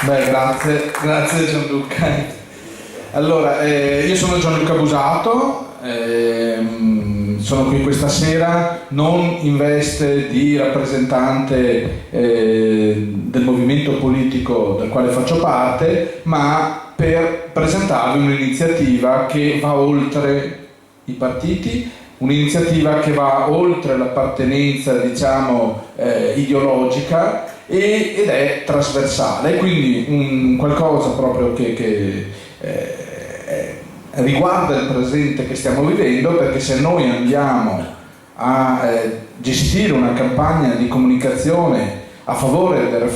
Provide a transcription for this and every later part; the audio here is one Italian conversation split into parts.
Beh, grazie Gianluca. Allora, io sono Gianluca Busato, sono qui questa sera non in veste di rappresentante del movimento politico del quale faccio parte, ma per presentarvi un'iniziativa che va oltre i partiti, un'iniziativa che va oltre l'appartenenza, diciamo, ideologica ed è trasversale, quindi un qualcosa proprio che riguarda il presente che stiamo vivendo, perché se noi andiamo a gestire una campagna di comunicazione a favore del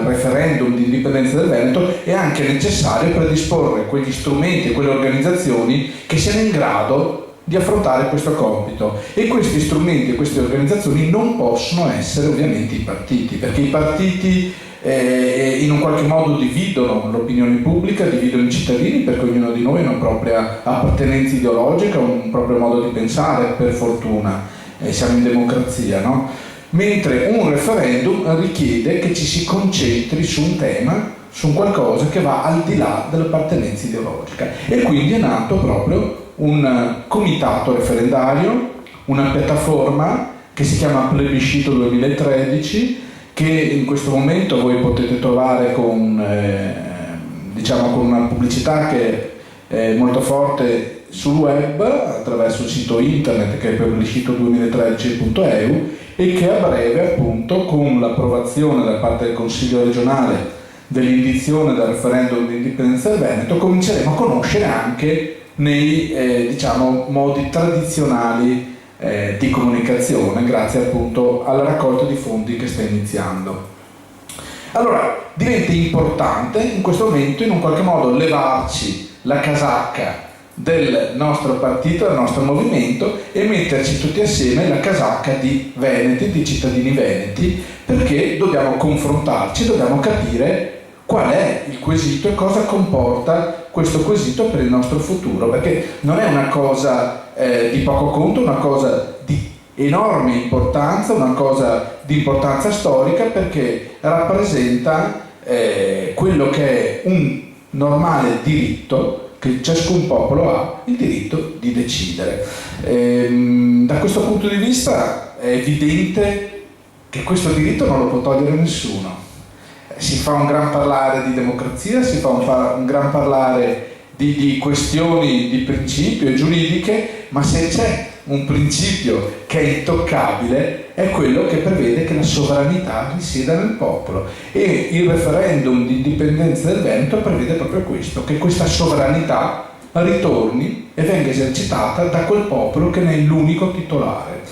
referendum di indipendenza del Veneto, è anche necessario predisporre quegli strumenti e quelle organizzazioni che siano in grado di affrontare questo compito, e questi strumenti e queste organizzazioni non possono essere ovviamente i partiti, perché i partiti in un qualche modo dividono l'opinione pubblica, dividono i cittadini, perché ognuno di noi ha una propria appartenenza ideologica, un proprio modo di pensare, per fortuna, siamo in democrazia, no? Mentre un referendum richiede che ci si concentri su un tema, su un qualcosa che va al di là dell'appartenenza ideologica, e quindi è nato proprio un comitato referendario, una piattaforma che si chiama Plebiscito 2013, che in questo momento voi potete trovare con una pubblicità che è molto forte sul web, attraverso il sito internet che è plebiscito2013.eu, e che a breve, appunto, con l'approvazione da parte del Consiglio regionale dell'indizione del referendum di indipendenza del Veneto, cominceremo a conoscere anche nei modi tradizionali di comunicazione, grazie appunto alla raccolta di fondi che sta iniziando. Allora, diventa importante in questo momento in un qualche modo levarci la casacca del nostro partito, del nostro movimento, e metterci tutti assieme la casacca di veneti, di cittadini veneti, perché dobbiamo confrontarci, dobbiamo capire qual è il quesito e cosa comporta questo quesito per il nostro futuro, perché non è una cosa di poco conto, una cosa di enorme importanza, una cosa di importanza storica, perché rappresenta quello che è un normale diritto che ciascun popolo ha, il diritto di decidere. Da questo punto di vista è evidente che questo diritto non lo può togliere nessuno. Si fa un gran parlare di democrazia, si fa un gran parlare di questioni di principio e giuridiche, ma se c'è un principio che è intoccabile è quello che prevede che la sovranità risieda nel popolo, e il referendum di indipendenza del Veneto prevede proprio questo, che questa sovranità ritorni e venga esercitata da quel popolo che ne è l'unico titolare.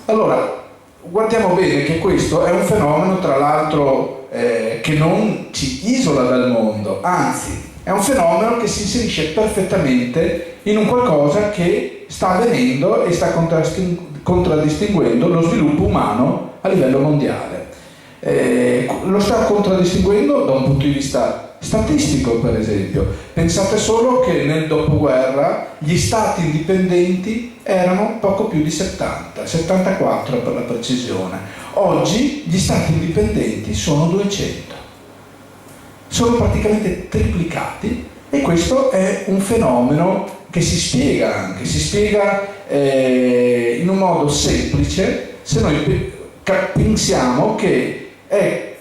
Allora, guardiamo bene che questo è un fenomeno, tra l'altro, che non ci isola dal mondo, anzi è un fenomeno che si inserisce perfettamente in un qualcosa che sta avvenendo e sta contraddistinguendo lo sviluppo umano a livello mondiale. Lo sta contraddistinguendo da un punto di vista statistico, per esempio. Pensate solo che nel dopoguerra gli stati indipendenti erano poco più di 70, 74 per la precisione. Oggi gli stati indipendenti sono 200. Sono praticamente triplicati, e questo è un fenomeno che si spiega in un modo semplice se noi pensiamo che è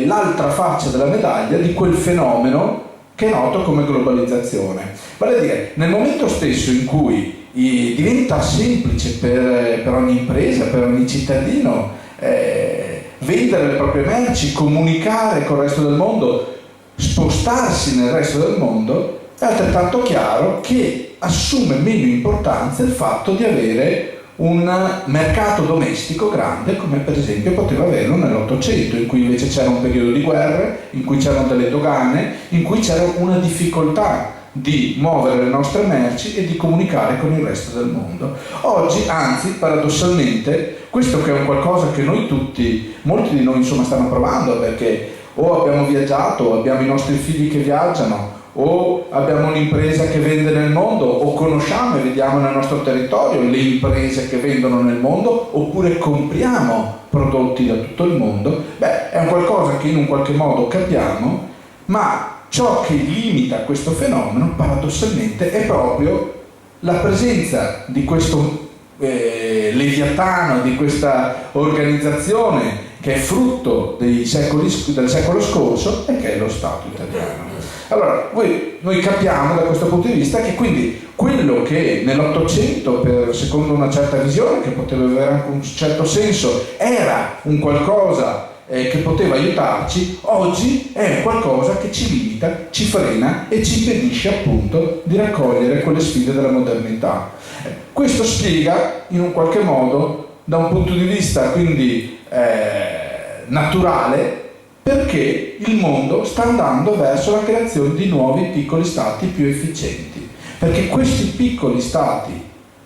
l'altra faccia della medaglia di quel fenomeno che è noto come globalizzazione. Vale a dire, nel momento stesso in cui diventa semplice per ogni impresa, per ogni cittadino vendere le proprie merci, comunicare con il resto del mondo, spostarsi nel resto del mondo, è altrettanto chiaro che assume meno importanza il fatto di avere un mercato domestico grande, come per esempio poteva averlo nell'Ottocento, in cui invece c'era un periodo di guerre, in cui c'erano delle dogane, in cui c'era una difficoltà di muovere le nostre merci e di comunicare con il resto del mondo. Oggi, anzi, paradossalmente, questo che è un qualcosa che noi tutti, molti di noi insomma stanno provando, perché o abbiamo viaggiato, o abbiamo i nostri figli che viaggiano, o abbiamo un'impresa che vende nel mondo, o conosciamo e vediamo nel nostro territorio le imprese che vendono nel mondo, oppure compriamo prodotti da tutto il mondo, è un qualcosa che in un qualche modo capiamo, ma ciò che limita questo fenomeno paradossalmente è proprio la presenza di questo leviatano, di questa organizzazione che è frutto del secolo scorso e che è lo Stato italiano. Allora, noi capiamo da questo punto di vista che quindi quello che nell'Ottocento, secondo una certa visione, che poteva avere anche un certo senso, era un qualcosa che poteva aiutarci, oggi è qualcosa che ci limita, ci frena e ci impedisce appunto di raccogliere quelle sfide della modernità. Questo spiega in un qualche modo, da un punto di vista quindi naturale, perché il mondo sta andando verso la creazione di nuovi piccoli stati più efficienti, perché questi piccoli stati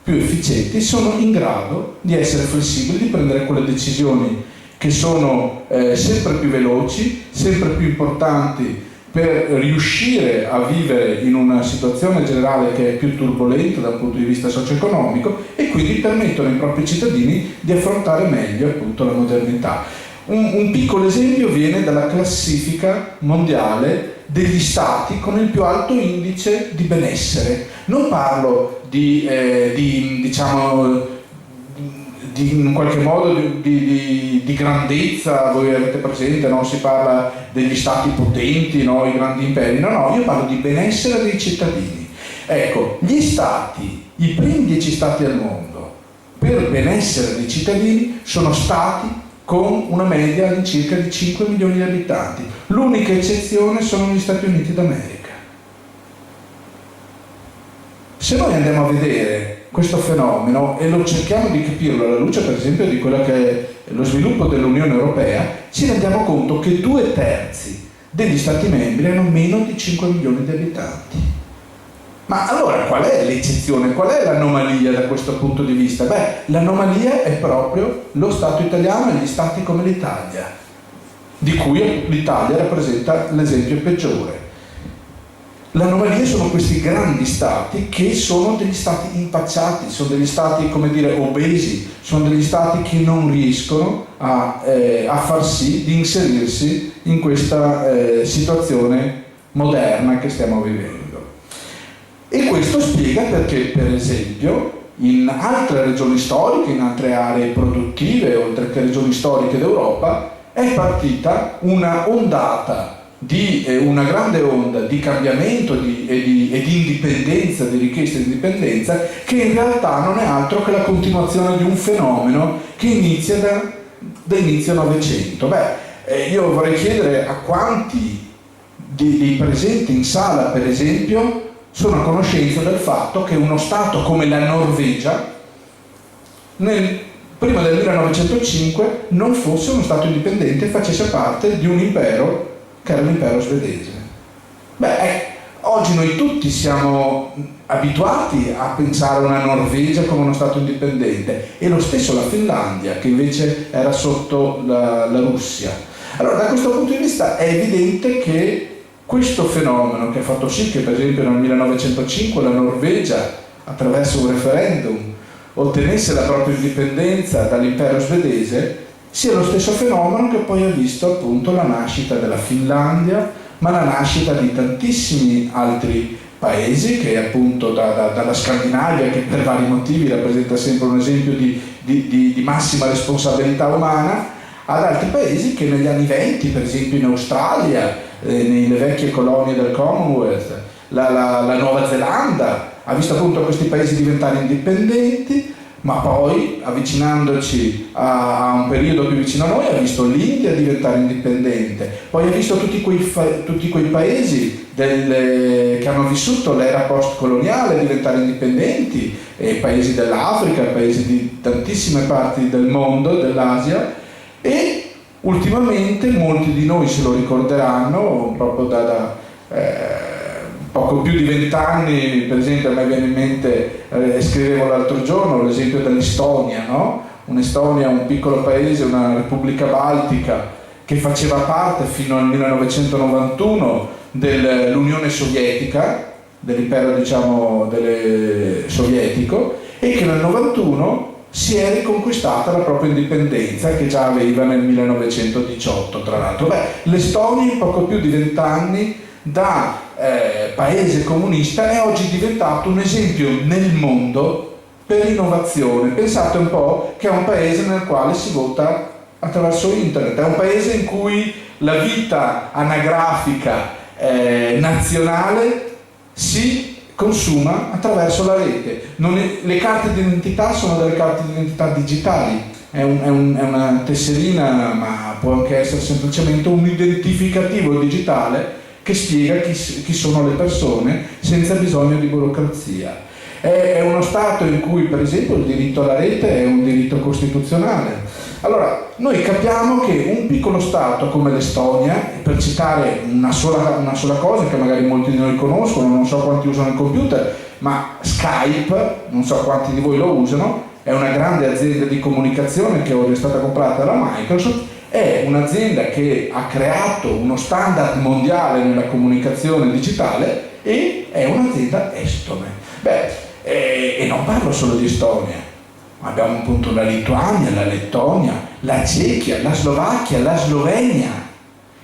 più efficienti sono in grado di essere flessibili, di prendere quelle decisioni che sono sempre più veloci, sempre più importanti per riuscire a vivere in una situazione generale che è più turbolenta dal punto di vista socio-economico, e quindi permettono ai propri cittadini di affrontare meglio appunto la modernità. Un piccolo esempio viene dalla classifica mondiale degli stati con il più alto indice di benessere. Non parlo di in qualche modo di grandezza, voi avete presente, no? Si parla degli stati potenti, no? I grandi imperi, no, io parlo di benessere dei cittadini. Ecco, gli stati, i primi 10 stati al mondo per benessere dei cittadini sono stati con una media di circa di 5 milioni di abitanti. L'unica eccezione sono gli Stati Uniti d'America. Se noi andiamo a vedere questo fenomeno e lo cerchiamo di capirlo alla luce per esempio di quello che è lo sviluppo dell'Unione Europea, ci rendiamo conto che 2/3 degli Stati membri hanno meno di 5 milioni di abitanti. Ma allora qual è l'eccezione? Qual è l'anomalia da questo punto di vista? L'anomalia è proprio lo Stato italiano e gli stati come l'Italia, di cui l'Italia rappresenta l'esempio peggiore. L'anomalia sono questi grandi stati che sono degli stati impacciati, sono degli stati, come dire, obesi, sono degli stati che non riescono a far sì di inserirsi in questa situazione moderna che stiamo vivendo. E questo spiega perché, per esempio, in altre regioni storiche, in altre aree produttive, oltre che regioni storiche d'Europa, è partita una grande onda di cambiamento e di indipendenza, di richiesta di indipendenza, che in realtà non è altro che la continuazione di un fenomeno che inizia da inizio Novecento. Io vorrei chiedere a quanti dei presenti in sala, per esempio, sono a conoscenza del fatto che uno Stato come la Norvegia prima del 1905 non fosse uno Stato indipendente e facesse parte di un impero che era l'impero svedese. Oggi noi tutti siamo abituati a pensare a una Norvegia come uno Stato indipendente, e lo stesso la Finlandia, che invece era sotto la Russia. Allora, da questo punto di vista è evidente che questo fenomeno, che ha fatto sì che per esempio nel 1905 la Norvegia, attraverso un referendum, ottenesse la propria indipendenza dall'impero svedese, sia lo stesso fenomeno che poi ha visto appunto la nascita della Finlandia, ma la nascita di tantissimi altri paesi, che appunto dalla Scandinavia, che per vari motivi rappresenta sempre un esempio di massima responsabilità umana, ad altri paesi che negli anni 20, per esempio in Australia, nelle vecchie colonie del Commonwealth, la Nuova Zelanda, ha visto appunto questi paesi diventare indipendenti, ma poi avvicinandoci a un periodo più vicino a noi ha visto l'India diventare indipendente, poi ha visto tutti quei paesi che hanno vissuto l'era post-coloniale diventare indipendenti, paesi dell'Africa, paesi di tantissime parti del mondo, dell'Asia, e ultimamente molti di noi se lo ricorderanno proprio da poco più di 20 anni, per esempio a me viene in mente, scrivevo l'altro giorno l'esempio dell'Estonia, no? Un'Estonia, un piccolo paese, una repubblica baltica che faceva parte fino al 1991 dell'Unione Sovietica, dell'impero diciamo sovietico, e che nel 91 si è riconquistata la propria indipendenza, che già aveva nel 1918 tra l'altro. L'Estonia in poco più di 20 anni da paese comunista è oggi diventato un esempio nel mondo per l'innovazione. Pensate un po' che è un paese nel quale si vota attraverso internet, è un paese in cui la vita anagrafica nazionale si consuma attraverso la rete. Le carte d'identità sono delle carte d'identità digitali, è una tesserina, ma può anche essere semplicemente un identificativo digitale che spiega chi sono le persone senza bisogno di burocrazia. È uno Stato in cui, per esempio, il diritto alla rete è un diritto costituzionale. Allora, noi capiamo che un piccolo Stato come l'Estonia, per citare una sola cosa che magari molti di noi conoscono, non so quanti usano il computer, ma Skype, non so quanti di voi lo usano, è una grande azienda di comunicazione che ora è stata comprata dalla Microsoft, è un'azienda che ha creato uno standard mondiale nella comunicazione digitale e è un'azienda estone. E non parlo solo di Estonia, abbiamo appunto la Lituania, la Lettonia, la Cechia, la Slovacchia, la Slovenia,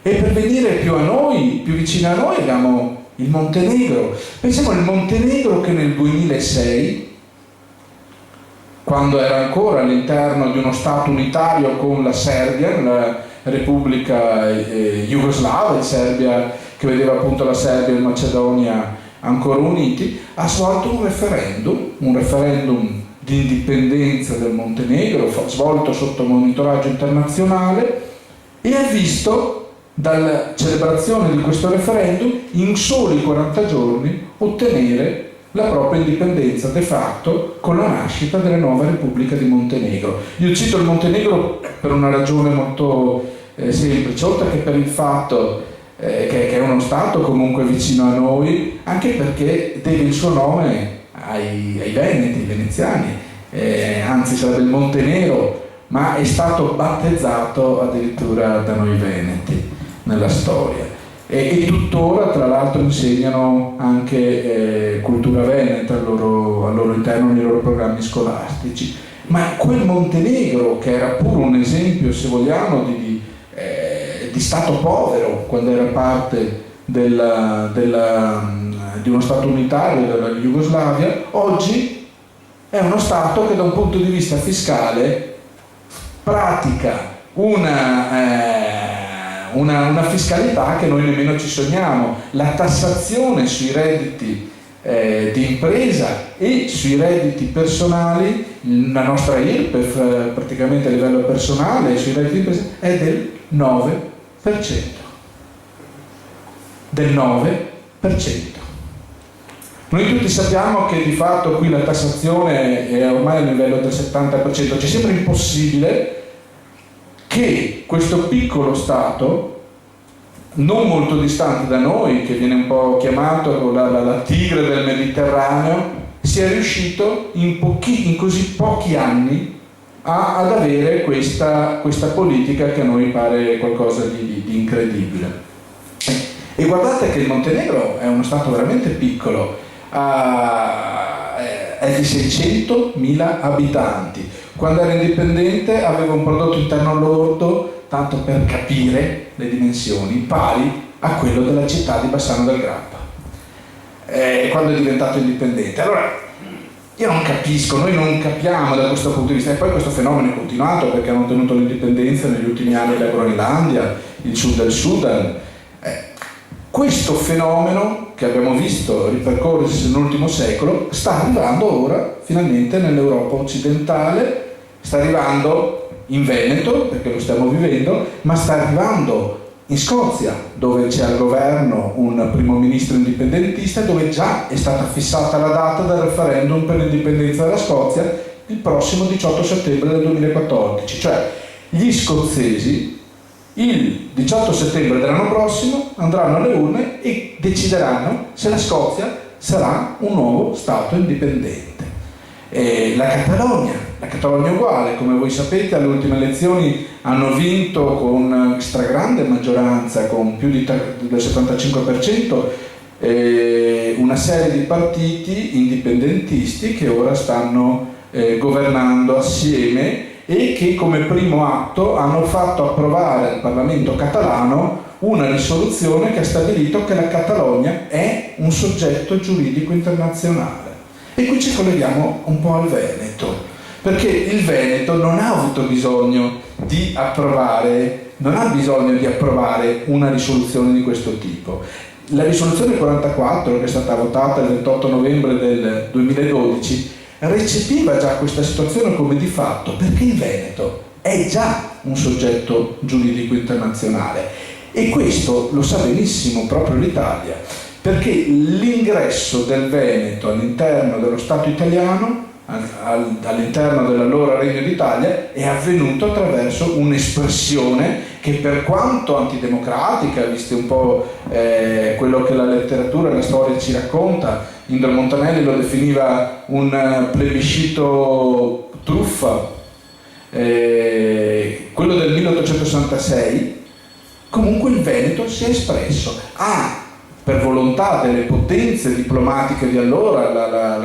e per venire più a noi, più vicino a noi, abbiamo il Montenegro. Pensiamo al Montenegro che nel 2006, quando era ancora all'interno di uno Stato unitario con la Serbia, la Repubblica Jugoslava, Serbia, che vedeva appunto la Serbia e la Macedonia ancora uniti, ha svolto un referendum di indipendenza del Montenegro, svolto sotto monitoraggio internazionale, e ha visto dalla celebrazione di questo referendum in soli 40 giorni ottenere la propria indipendenza de facto con la nascita della nuova Repubblica di Montenegro. Io cito il Montenegro per una ragione molto semplice, oltre che per il fatto che è uno Stato comunque vicino a noi, anche perché deve il suo nome ai veneti, ai veneziani, anzi sarebbe il Montenegro, ma è stato battezzato addirittura da noi veneti nella storia, e tuttora tra l'altro insegnano anche cultura veneta al loro interno nei loro programmi scolastici. Ma quel Montenegro, che era pure un esempio, se vogliamo, di Stato povero quando era parte di uno Stato unitario della Jugoslavia, oggi è uno Stato che da un punto di vista fiscale pratica una fiscalità che noi nemmeno ci sogniamo. La tassazione sui redditi di impresa e sui redditi personali, la nostra IRPEF praticamente a livello personale sui redditi di impresa è del 9%. Del 9%. Noi tutti sappiamo che di fatto qui la tassazione è ormai a livello del 70%. Ci sembra impossibile che questo piccolo Stato, non molto distante da noi, che viene un po' chiamato la tigre del Mediterraneo, sia riuscito in così pochi anni ad avere questa politica che a noi pare qualcosa di incredibile. E guardate che il Montenegro è uno Stato veramente piccolo, è di 600.000 abitanti. Quando era indipendente aveva un prodotto interno lordo, tanto per capire le dimensioni, pari a quello della città di Bassano del Grappa, quando è diventato indipendente. Allora, io non capisco, noi non capiamo da questo punto di vista, e poi questo fenomeno è continuato perché hanno ottenuto l'indipendenza negli ultimi anni la Groenlandia, il sud del Sudan. Questo fenomeno che abbiamo visto ripercorrersi nell'ultimo secolo sta arrivando ora finalmente nell'Europa occidentale, sta arrivando in Veneto perché lo stiamo vivendo, ma sta arrivando in Scozia, dove c'è al governo un primo ministro indipendentista, dove già è stata fissata la data del referendum per l'indipendenza della Scozia il prossimo 18 settembre del 2014. Cioè gli scozzesi il 18 settembre dell'anno prossimo andranno alle urne e decideranno se la Scozia sarà un nuovo Stato indipendente. La Catalogna La Catalogna è uguale, come voi sapete alle ultime elezioni hanno vinto con stragrande maggioranza, con più del 75%, una serie di partiti indipendentisti che ora stanno governando assieme e che come primo atto hanno fatto approvare al Parlamento catalano una risoluzione che ha stabilito che la Catalogna è un soggetto giuridico internazionale. E qui ci colleghiamo un po' al Veneto, perché il Veneto non ha avuto bisogno di approvare, una risoluzione di questo tipo. La risoluzione 44, che è stata votata il 28 novembre del 2012, recepiva già questa situazione come di fatto, perché il Veneto è già un soggetto giuridico internazionale. E questo lo sa benissimo proprio l'Italia, perché l'ingresso del Veneto all'interno dello Stato italiano, all'interno dell'allora Regno d'Italia, è avvenuto attraverso un'espressione che, per quanto antidemocratica, visto un po' quello che la letteratura e la storia ci racconta, Indro Montanelli lo definiva un plebiscito truffa, quello del 1866, comunque il Veneto si è espresso. Per volontà delle potenze diplomatiche di allora,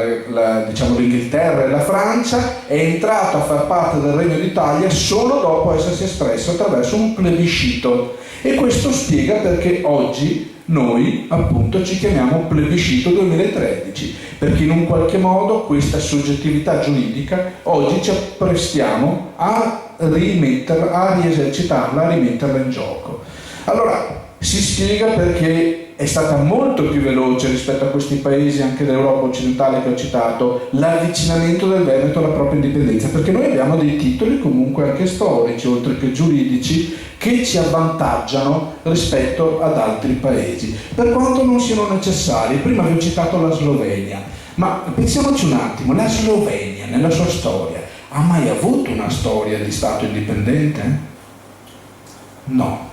diciamo l'Inghilterra e la Francia, è entrato a far parte del Regno d'Italia solo dopo essersi espresso attraverso un plebiscito. E questo spiega perché oggi noi appunto ci chiamiamo plebiscito 2013, perché in un qualche modo questa soggettività giuridica oggi ci apprestiamo a riesercitarla, a rimetterla in gioco. Allora si spiega perché è stata molto più veloce rispetto a questi paesi anche dell'Europa occidentale che ho citato l'avvicinamento del Veneto alla propria indipendenza, perché noi abbiamo dei titoli comunque anche storici oltre che giuridici che ci avvantaggiano rispetto ad altri paesi, per quanto non siano necessari. Prima vi ho citato la Slovenia, ma pensiamoci un attimo, la Slovenia nella sua storia ha mai avuto una storia di Stato indipendente? No.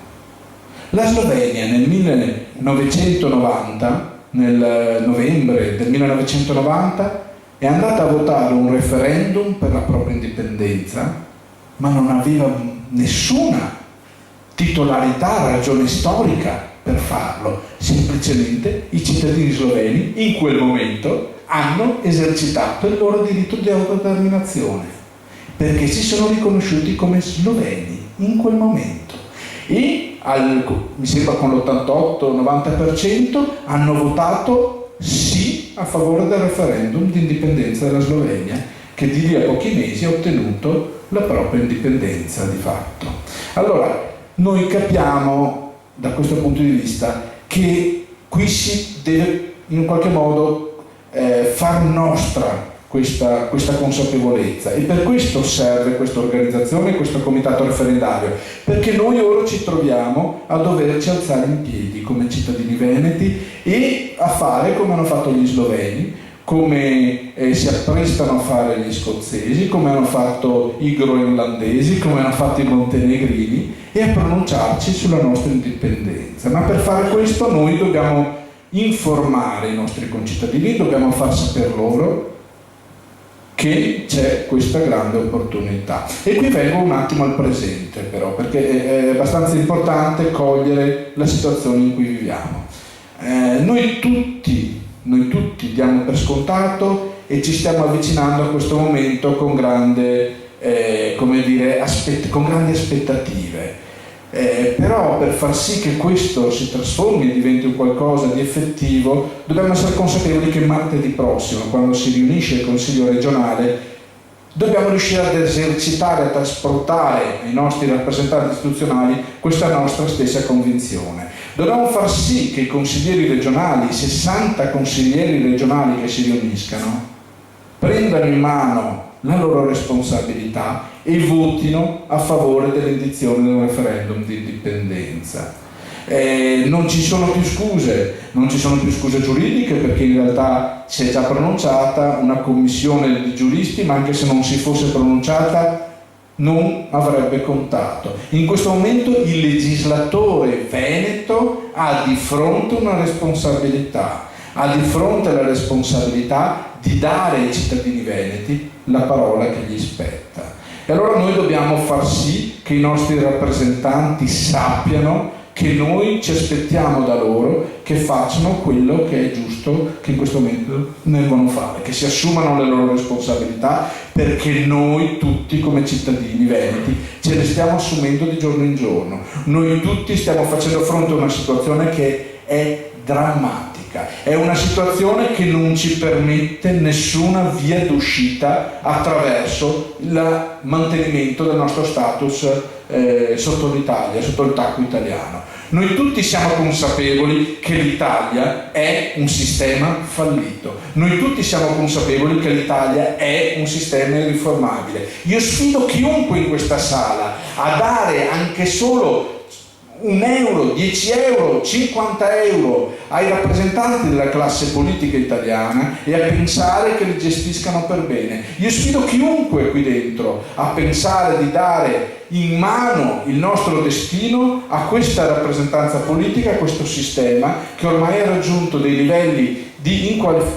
La Slovenia nel 1990, nel novembre del 1990, è andata a votare un referendum per la propria indipendenza, ma non aveva nessuna titolarità, ragione storica per farlo. Semplicemente i cittadini sloveni in quel momento hanno esercitato il loro diritto di autodeterminazione, perché si sono riconosciuti come sloveni in quel momento. E mi sembra con l'88-90% hanno votato sì a favore del referendum di indipendenza della Slovenia, che di lì a pochi mesi ha ottenuto la propria indipendenza di fatto. Allora, noi capiamo da questo punto di vista che qui si deve in qualche modo far nostra questa consapevolezza, e per questo serve questa organizzazione, questo comitato referendario, perché noi ora ci troviamo a doverci alzare in piedi come cittadini veneti e a fare come hanno fatto gli sloveni, come si apprestano a fare gli scozzesi, come hanno fatto i groenlandesi, come hanno fatto i montenegrini, e a pronunciarci sulla nostra indipendenza. Ma per fare questo noi dobbiamo informare i nostri concittadini, dobbiamo far sapere loro che c'è questa grande opportunità. E qui vengo un attimo al presente però, perché è abbastanza importante cogliere la situazione in cui viviamo. Noi tutti diamo per scontato e ci stiamo avvicinando a questo momento con grandi aspettative. Però per far sì che questo si trasformi e diventi un qualcosa di effettivo, dobbiamo essere consapevoli che martedì prossimo, quando si riunisce il Consiglio regionale, dobbiamo riuscire ad esercitare, a trasportare ai nostri rappresentanti istituzionali questa nostra stessa convinzione. Dobbiamo far sì che i consiglieri regionali, i 60 consiglieri regionali che si riuniscano, prendano in mano la loro responsabilità e votino a favore dell'indizione di un referendum di indipendenza. Non ci sono più scuse giuridiche, perché in realtà si è già pronunciata una commissione di giuristi, ma anche se non si fosse pronunciata non avrebbe contato. In questo momento il legislatore veneto ha di fronte una responsabilità, ha di fronte la responsabilità di dare ai cittadini veneti la parola che gli spetta. E allora noi dobbiamo far sì che i nostri rappresentanti sappiano che noi ci aspettiamo da loro che facciano quello che è giusto che in questo momento devono fare, che si assumano le loro responsabilità, perché noi tutti come cittadini veneti ce le stiamo assumendo di giorno in giorno. Noi tutti stiamo facendo fronte a una situazione che è drammatica. È una situazione che non ci permette nessuna via d'uscita attraverso il mantenimento del nostro status sotto l'Italia, sotto il tacco italiano. Noi tutti siamo consapevoli che l'Italia è un sistema fallito. Noi tutti siamo consapevoli che l'Italia è un sistema irriformabile. Io sfido chiunque in questa sala a dare anche solo 1 euro, 10 euro, 50 euro ai rappresentanti della classe politica italiana e a pensare che li gestiscano per bene. Io sfido chiunque qui dentro a pensare di dare in mano il nostro destino a questa rappresentanza politica, a questo sistema che ormai ha raggiunto dei livelli di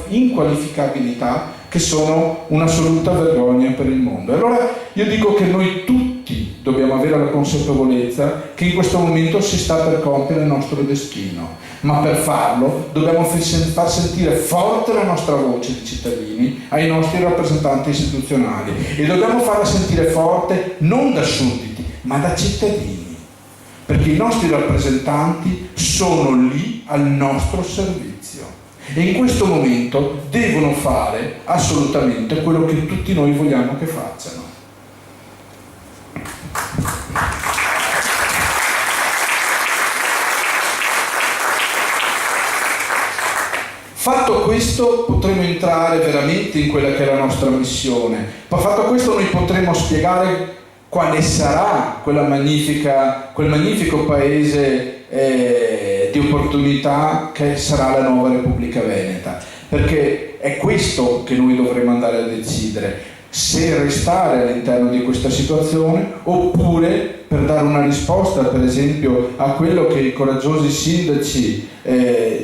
inqualificabilità che sono un'assoluta vergogna per il mondo. Allora io dico che noi tutti dobbiamo avere la consapevolezza che in questo momento si sta per compiere il nostro destino, ma per farlo dobbiamo far sentire forte la nostra voce di cittadini ai nostri rappresentanti istituzionali, e dobbiamo farla sentire forte non da sudditi ma da cittadini, perché i nostri rappresentanti sono lì al nostro servizio e in questo momento devono fare assolutamente quello che tutti noi vogliamo che facciano. Fatto questo potremo entrare veramente in quella che è la nostra missione. Fatto questo noi potremo spiegare quale sarà quel magnifico paese di opportunità che sarà la nuova Repubblica Veneta, perché è questo che noi dovremo andare a decidere, se restare all'interno di questa situazione oppure, per dare una risposta per esempio a quello che i coraggiosi sindaci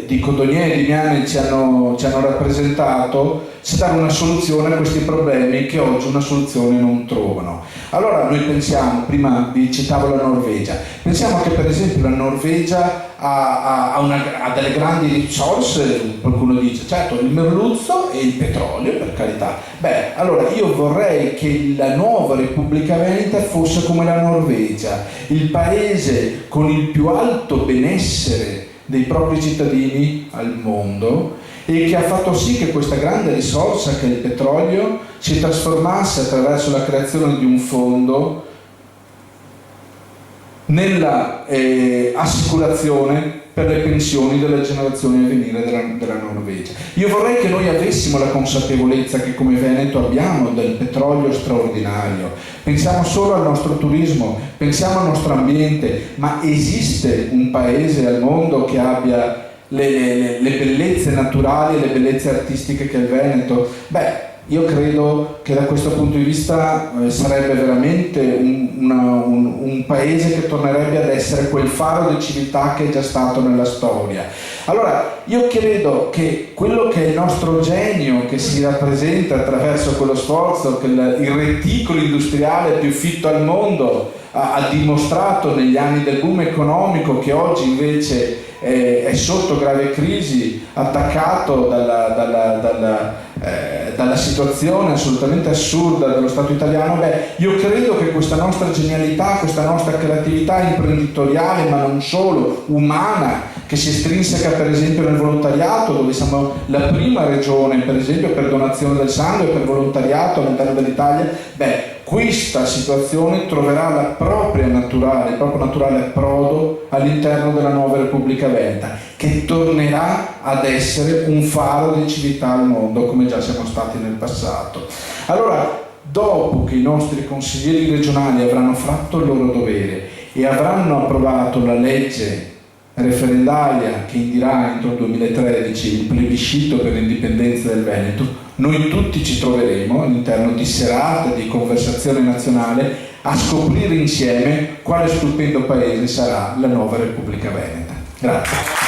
di Codogné e di Miane ci hanno rappresentato, se dare una soluzione a questi problemi che oggi una soluzione non trovano. Allora noi pensiamo, prima vi citavo la Norvegia, pensiamo che per esempio la Norvegia ha delle grandi risorse, qualcuno dice certo il merluzzo e il petrolio, per carità. Beh, allora io vorrei che la nuova Repubblica Veneta fosse come la Norvegia, il paese con il più alto benessere dei propri cittadini al mondo, e che ha fatto sì che questa grande risorsa che è il petrolio si trasformasse attraverso la creazione di un fondo nella assicurazione per le pensioni delle generazioni a venire della Norvegia. Io vorrei che noi avessimo la consapevolezza che come Veneto abbiamo del petrolio straordinario. Pensiamo solo al nostro turismo, pensiamo al nostro ambiente, ma esiste un paese al mondo che abbia le bellezze naturali e le bellezze artistiche che è il Veneto? Beh, io credo che da questo punto di vista sarebbe veramente un paese che tornerebbe ad essere quel faro di civiltà che è già stato nella storia. Allora, io credo che quello che è il nostro genio, che si rappresenta attraverso quello sforzo che il reticolo industriale più fitto al mondo ha dimostrato negli anni del boom economico, che oggi invece è sotto grave crisi, attaccato dalla situazione assolutamente assurda dello Stato italiano. Beh, io credo che questa nostra genialità, questa nostra creatività imprenditoriale, ma non solo, umana, che si estrinseca per esempio nel volontariato, dove siamo la prima regione per esempio per donazione del sangue, per volontariato all'interno dell'Italia, beh, questa situazione troverà il proprio naturale approdo all'interno della nuova Repubblica Veneta, che tornerà ad essere un faro di civiltà al mondo, come già siamo stati nel passato. Allora, dopo che i nostri consiglieri regionali avranno fatto il loro dovere e avranno approvato la legge referendaria che indirà entro il 2013 il plebiscito per l'indipendenza del Veneto, noi tutti ci troveremo all'interno di serate di conversazione nazionale a scoprire insieme quale stupendo paese sarà la nuova Repubblica Veneta. Grazie.